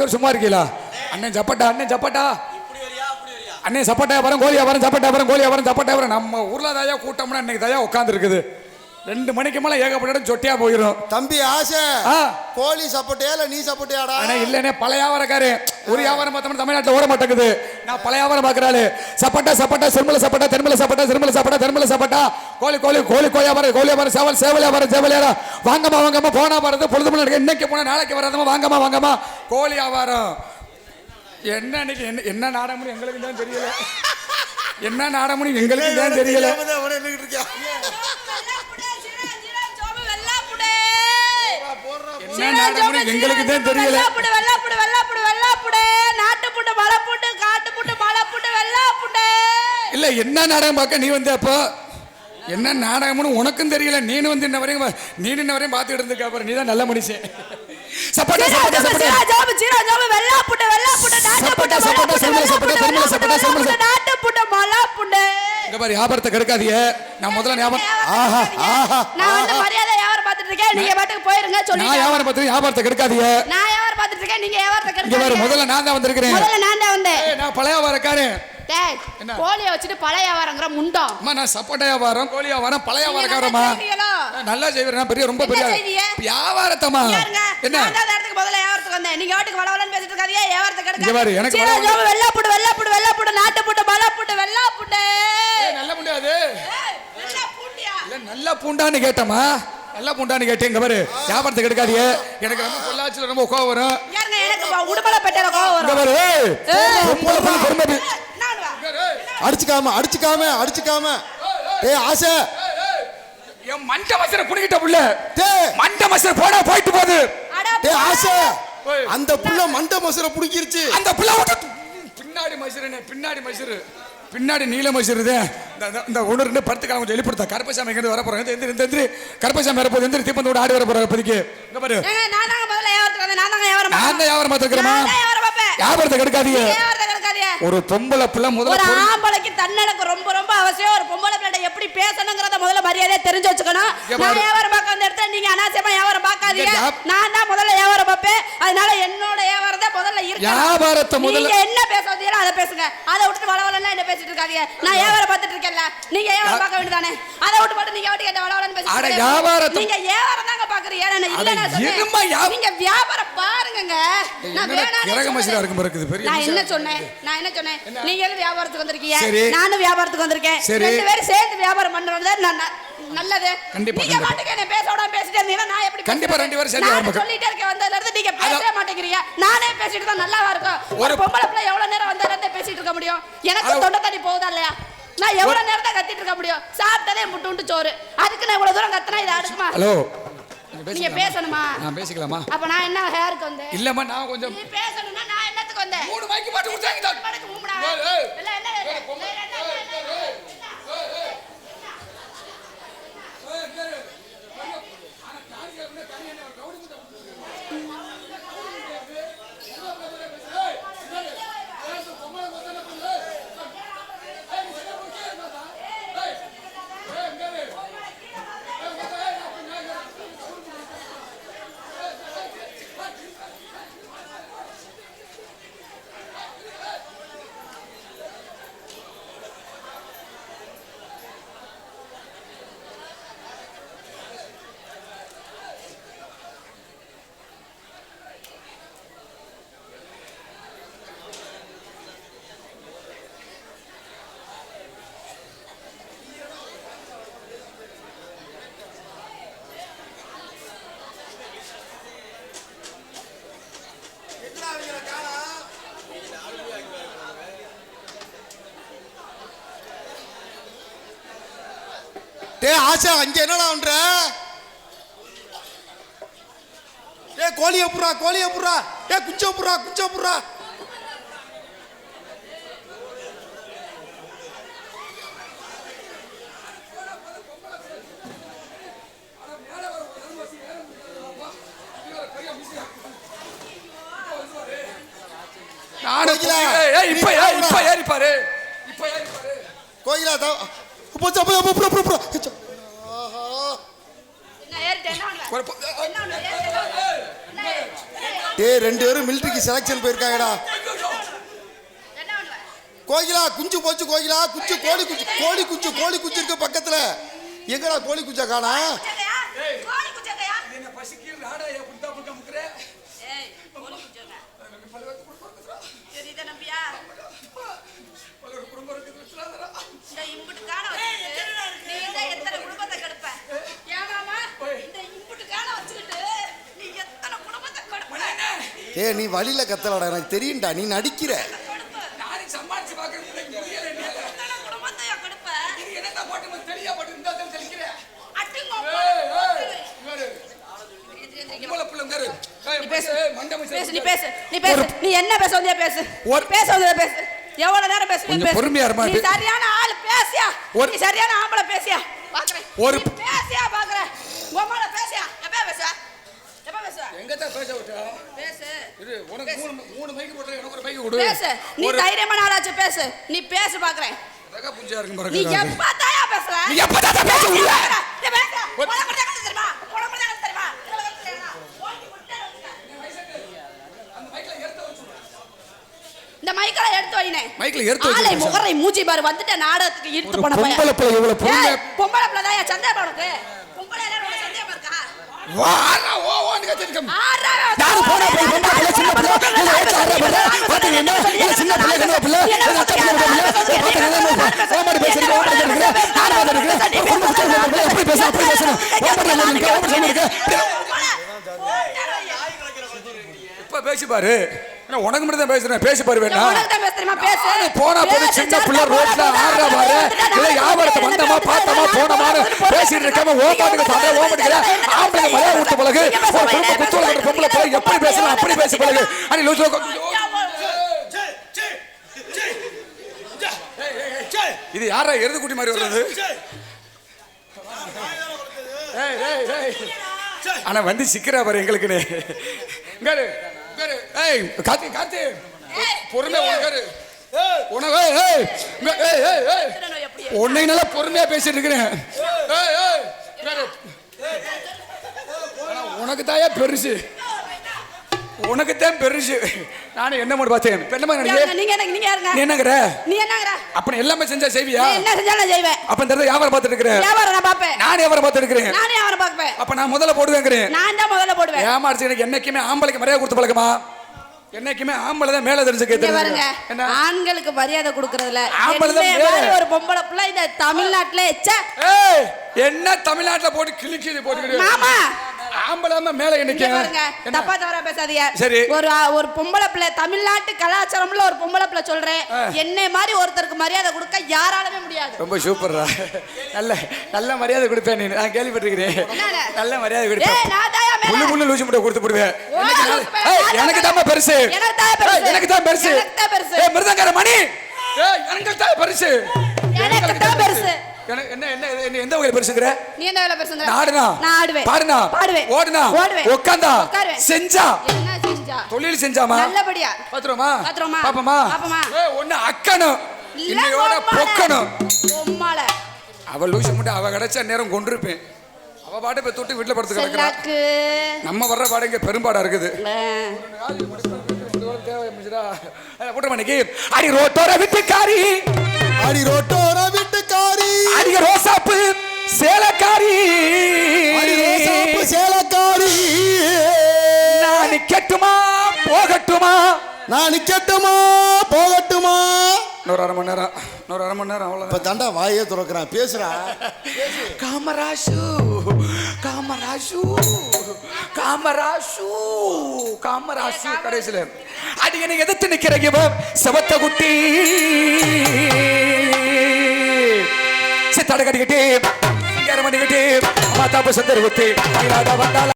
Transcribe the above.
பேர் சும்மா இருக்கீங்களா? அண்ணன் சப்பட்டா, அண்ணன் சப்பட்டா, அண்ணன் சப்பட்டா வரும், கோழியா வரும், சப்பட்டா வரும், கோழியா வரும், சப்பட்டா வரும். நம்ம ஊர்ல தயா கூட்டம்னா இன்னைக்கு தயா உட்கார்ந்து இருக்குது. 2 மணிக்கு மேல ஏகப்பட்ட சொட்டியா போயிடும். தம்பி ஆசை கோழி சப்போட்டியா இல்ல நீ சப்போட்டியாடா? ஆனா இல்லனே பழைய வியாபாரக்காரு. ஒரு வியாபாரம் பார்த்தோம்னா தமிழ்நாட்டுல ஓட மாட்டேங்குது. நான் பழைய வியாபாரம் பாக்குறாளு. சப்பட்டா சப்பட்டா சிறுமல சப்பட்டா தெருமல சப்பட்டா சிறுமல சப்பட்டா தெருமல சப்பட்டா கோழி கோழி கோழி கோயா வர கோழியா வர சேவல் சேவலியா வர சேவலியா வாங்கம்மா வாங்கம்மா போனா வரது பொழுது முன்னாடி இன்னைக்கு போனா நாளைக்கு வராதம்மா வாங்கம்மா வாங்கம்மா கோழி வியாபாரம். என்ன இன்னைக்கு என்ன நாடகம்னு எங்களுக்கு தான் தெரியல. என்ன நாடகம்னு எங்களுக்கு தான் தெரியல. எங்களுக்கு தான் தெரியல. இல்ல என்ன நாடகம் பார்க்க நீ வந்து அப்போ என்ன நாடகம்னு உனக்கும் தெரியல. நீனு வந்து இன்ன வரையும் பார்த்துட்டு இருந்துக்க. அப்புறம் நீ தான் நல்ல மனுஷன். சப்போட்டா சப்போட்டா சப்போட்டா ஜாபு சீரா ஜாபு வெள்ளா புட்ட நாட்டு புட்ட சப்போட்டா சப்போட்டா சப்போட்டா தெருமல சப்போட்டா சப்போட்டா நாட்டு புட்ட மலா புட்ட. இங்க பாரு வியாபாரத்தை கெடுக்காதீங்க. நான் முதல்ல வியாபாரம் ஆஹா ஆஹா நான் வந்து மரியாதை வியாபாரம் பார்த்துட்டு இருக்கேன். நீங்க பாட்டுக்கு போயிருங்க சொல்லி. நான் வியாபாரம் பார்த்துட்டு வியாபாரத்தை கெடுக்காதீங்க. நான் வியாபாரம் பார்த்துட்டு இருக்கேன். நீங்க வியாபாரத்தை கெடுக்காதீங்க. இங்க பாரு முதல்ல நான் தான் வந்திருக்கேன். முதல்ல நான் தான் வந்தேன். நான் பழைய வியாபாரக்காரன். டேய் கோழிய வச்சிட்டு பழைய வியாபாரங்கற முண்டம். அம்மா நான் சப்போட்டா வியாபாரம் கோழி வியாபாரம் பழைய வியாபாரக்காரமா. நல்லா செய்வறேன். பெரிய ரொம்ப பெரிய வியாபாரத்தமா. என்ன நான் அந்த இடத்துக்கு முதல்ல வியாபாரத்துக்கு வந்தேன். நீங்க வாட்டுக்கு வளவலன்னு பேசிட்டு இருக்காதீங்க. வியாபாரத்தை கெடுக்காதீங்க. இங்க பாரு எனக்கு வெள்ளா புட்டு நாட்டு புட்டு மலா புட்டு வெள்ளா புட்டு. ஏய் நல்ல புண்டு அது. வெள்ளா பூண்டியா? இல்ல நல்ல பூண்டான்னு கேட்டமா. நல்ல பூண்டான்னு கேட்டேன். இங்க பாரு வியாபாரத்தை கெடுக்காதீங்க. எனக்கு ரொம்ப பொல்லாச்சில ரொம்ப கோவம் வரும். யாருங்க எனக்கு உடுமல பெட்டற கோவம் வரும். இங்க பாரு ரொம்ப பொறுமை அடிச்சுக்காம ஏய் ஆசை என் மண்ட மசர குடிக்கிட்ட புள்ள. டேய் மண்ட மசர போடா போயிட்டு போகுது. டேய் ஆசை அந்த புள்ள மண்ட மசர புடிக்கிருச்சு. அந்த புள்ள பின்னாடி மசரனே பின்னாடி நீல மசருதே. இந்த ஒண்ணு படுத்துக்கலாம் கொஞ்சம் எழுப்பிடுதா. கருப்பசாமி எங்க வர போறாங்க. எந்திரி கருப்பசாமி வர போகுது. எந்திரி தீப்பந்தோட ஆடி வர போறாங்க. இப்போதைக்கு இங்க பாரு நான் தான் முதல்ல வியாபாரத்துக்கு வந்தேன். நான் தான் வியாபாரம் பார்த்துக்கிறேமா. வியாபாரத்தை கெடுக்காதீங்க. ஒரு பொம்பளை பிள்ளை முதல்ல ஒரு ஆம்பளைக்கு தன்னடக்கு ரொம்ப ரொம்ப அவசியம். ஒரு பொம்பளை பிள்ளை எப்படி பேசணும்ங்கறத முதல்ல மரியாதையா தெரிஞ்சு வச்சுக்கணும். நான் வியாபாரம் பார்க்க வந்த இடத்துல நீங்க அனாவசியமா வியாபாரம் பார்க்காதீங்க. நான் தான் முதல்ல வியாபாரம் பார்ப்பேன். அதனால என்னோட வியாபாரம் தான் முதல்ல இருக்கு. வியாபாரத்தை முதல்ல நீங்க என்ன பேசுறீங்களோ அதை பேசுங்க. அதை விட்டு வளவலன்னா என்ன பேசிட்டு இருக்காதீங்க. நான் வியாபாரம் பார்த்துட்டு இருக்கேன்ல. நீங்க வியாபாரம் பார்க்க வேண்டியதானே. அதை விட்டு போட்டு நீங்க வாட்டி கேட்ட வளவலன்னு பேசிட்டு இருக்கீங்க. வியாபாரத்தை நீங்க வியாபாரம் தாங்க பாக்குறீங்க. இல்ல நான் சொல்றேன் நீங்க வியாபாரம் பாருங்கங்க. நான் வேணானே இறகமசிரா இருக்கும் இருக்குது பெரிய. நான் என்ன சொன்னேன் நீங்க வியாபாரத்துக்கு வந்திருக்கீங்க. நானும் வியாபாரத்துக்கு வந்திருக்கேன். 2 பேரும் சேர்ந்து வியாபாரம் பண்றது நல்லது. நீங்க பாட்டுக்கு என்ன பேசோட பேசிட்டே இருந்தீங்கன்னா நான் எப்படி கண்டிப்பா 2 பேரும் சேர்ந்து வியாபாரம் சொல்லிட்டே இருக்கேன். வந்ததுல இருந்து நீங்க பேசவே மாட்டேங்கிறீங்க. நானே பேசிட்டு தான் நல்லாவா இருக்கும். ஒரு பொம்பளை பிள்ளை எவ்வளவு நேரம் வந்ததுல இருந்து பேசிட்டு இருக்க முடியும்? எனக்கு தொண்டை தண்ணி போகுதா இல்லையா? நான் எவ்வளவு நேரம் தான் கத்திட்டு இருக்க முடியும்? சாப்பிட்டதே முட்டு சோறு. அதுக்கு நான் இவ்வளவு தூரம் கத்துனா இது அடுக்குமா? ஹலோ நீங்க பேசணுமா? நான் பேசிக்கலாமா? அப்ப நான் என்ன ஹேருக்கு வந்தேன்? இல்லம்மா நான் கொஞ்சம் நீ பேசணும்னா நான் என்னத்துக்கு வந்தேன்? 3 மைக்கு மாட்டி கொடுத்தாங்க. இல்ல என்ன ஆசை அங்க என்னடா பண்ற? கோழிய புறா குஞ்ச புறா கோயிலா டேய் 2 பேரும் மிலிட்டரிக்கு செலக்ஷன் போயிருக்காங்கடா. கோகிலா குஞ்சு போச்சு. கோகிலா குஞ்சு கோழி குஞ்சு இருக்கு பக்கத்துல. எங்கடா கோழி குஞ்சா காணா? ஏய் நீ வழியில கத்தலடா, எனக்கு தெரியும்டா, நீ நடிக்கிற. நீ என்ன பேச வந்தியா பேசு. பேச வந்தியா பேசு. எவ்வளவு நேரம் பேசுவீங்க? பொறுமையா இருமா. நீ சரியான ஆள் பேசியா? நீ சரியான ஆம்பளை பேசியா? பாக்குறேன். ஒரு பேசியா பாக்குறேன். உம்மால பேசியா? எப்ப பேசுவ? எப்ப பேசுவ? எங்கடா பேச விட்டா? பேசு. இரு உனக்கு மூணு மைக் போடுற, எனக்கு ஒரு மைக் கொடு. பேசு. நீ தைரியமான ஆளாச்சு பேசு. நீ பேசு பாக்குறேன். அதக புஞ்சா இருக்கு பாருங்க. நீ எப்ப தாயா பேசுற? நீ எப்ப தாயா பேசுற? நீ பேசு. உனக்கு மட்டும் தெரியுமா? உனக்கு மட்டும் தெரியுமா? இந்த மைக்கல எடுத்து வைனே. மைக்கல எடுத்து வை. ஆளை முகரை மூஞ்சி பாரு வந்துட்ட நாடகத்துக்கு இழுத்து போன பையன். பொம்பளை பிள்ளை இவ்வளவு பொறுமையா. பொம்பளை பிள்ளை தாயா சந்தேகம் உனக்கு? பொம்பளை எல்லாம் உனக்கு சந்தேகம் இருக்கா? வாரா ஓவான்னு கத்திருக்கம். ஆறா யாரு போடா போய் பொம்பளை பிள்ளை சின்ன பிள்ளை இல்ல ஏத்த ஆறா பிள்ளை பாத்து என்ன இல்ல சின்ன பிள்ளை கண்ணு பிள்ளை இல்ல அத்த பிள்ளை பாத்து என்ன ஓமாடி பேசுறீங்க ஓமாடி பேசுறீங்க நான் பாத்துக்கிறேன் எப்படி பேசணும் ஓமாடி சொல்லுங்க இப்ப பேசி பாரு. உனக்கு மட்டும் தான் பேசுறேன், பேசி பாரு. வேணா உனக்கு தான் பேசுறேமா? பேசு. போனா போது சின்ன பிள்ளை ரோட்ல ஆடுற பாரு. இல்ல வியாபாரத்தை வந்தமா பார்த்தமா போனமான்னு பேசிட்டு இருக்காம ஓமாட்டுக்கு தடை ஓமாட்டுக்கிற ஆம்பளை மலையா விட்டு பழகு. ஒரு பொம்பளை குத்துவல ஒரு பொம்பளை போய் எப்படி பேசலாம் அப்படி பேசி பழகு. அடி லூசு இது யாரா எருது குட்டி மாதிரி வருது? ஆனா வந்து சிக்கிறா பாரு எங்களுக்குன்னு. உன்னை நல்லா பொறுமையா பேசிட்டு இருக்கிறேன். உனக்கு தாயா பெருசு, உனக்கு தான் பெருசு. நானும் என்ன பண்ணி பார்த்தேன். என்னங்கிற அப்ப எல்லாமே செஞ்சா செய்வியா? என்ன செஞ்சாலும் செய்வேன். அப்ப இந்த வியாபாரம் பார்த்துட்டு இருக்கிறேன். வியாபாரம் நான் பாப்பேன். நான் வியாபாரம் பார்த்துட்டு இருக்கிறேன். நானே வியாபாரம் பாப்பேன். அப்ப நான் முதல்ல போடுவேங்கிறேன். நான் தான் முதல்ல போடுவேன். ஏமாறுச்சு. எனக்கு என்னைக்குமே ஆம்பளைக்கு மரியாதை கொடுத்து பழக்கமா? என்னைக்குமே ஆம்பளை தான் மேல தெரிஞ்சு கேட்குறாங்க. ஆண்களுக்கு மரியாதை கொடுக்கறதுல என்ன ஒரு பொம்பளை பிள்ளை இந்த தமிழ்நாட்டுல என்ன தமிழ்நாட்டுல போட்டு கிழிக்கிது போட்டு மாமா ஆம்பளை மேல என்னைக்கு தப்பா தவறா பேசாதீங்க. சரி ஒரு பொம்பளை பிள்ளை தமிழ்நாட்டு கலாச்சாரம்ல ஒரு பொம்பளை பிள்ளை சொல்றேன். என்னை மாதிரி ஒருத்தருக்கு மரியாதை கொடுக்க யாராலுமே முடியாது. ரொம்ப சூப்பர்ரா. நல்ல மரியாதை கொடுப்பேன். நான் கேள்விப்பட்டிருக்கிறேன். நல்ல மரியாதை கொடுப்பேன். முள்ளு முள்ளு லூசி முட்டை கொடுத்து போடுவேன். எனக்கு தான் பெருசு. எனக்கு தான் பெருசு. மிருதங்கர மணி எனக்கு தான் பெருசு. எனக்கு தான் பெருசு. என்ன என்ன எந்த வகையில பெருசுங்கற? நீ எந்த வகையில பெருசுங்கற? நாடுனா நான் ஆடுவேன். பாடுனா பாடுவேன். ஓடுனா ஓடுவேன். உட்கார்ந்தா செஞ்சா என்ன செஞ்சா? தொழில் செஞ்சாமா? நல்லபடியா. பாத்துறோமா? பாத்துறோமா? பாப்பமா? பாப்பமா? ஒண்ணு அக்கணும் இன்னையோட பொக்கணும். பொம்மால அவ லூசி முட்டை அவ கிடைச்ச நேரம் கொண்டிருப்பேன். அவ பாட்டு போய் தொட்டு வீட்ல படுத்து கிடக்குறா. நம்ம வர்ற பாடு இங்க பெரும்பாடா இருக்குது. அடி ரோட்டோர விட்டுக்காரி, அடி ரோட்டோர விட்டுக்காரி, அடி ரோசாப்பு சேலக்காரி, அடி ரோசாப்பு சேலக்காரி. நான் நிக்கட்டுமா போகட்டுமா? நான் நிக்கட்டுமா போகட்டுமா? இன்னொரு அரை மணி நேரம் அவ்வளோ. இப்ப தாண்டா வாயே துறக்கிறான். பேசுறா. காமராசு காமராசு காமராசு காமராசு கடைசியில் அது என்னை எதிர்த்து நிற்கிற செவத்த குட்டி சித்தாட கட்டிக்கிட்டு மணிக்கிட்டு மாதாப்பு சந்தர் குத்தி வந்தால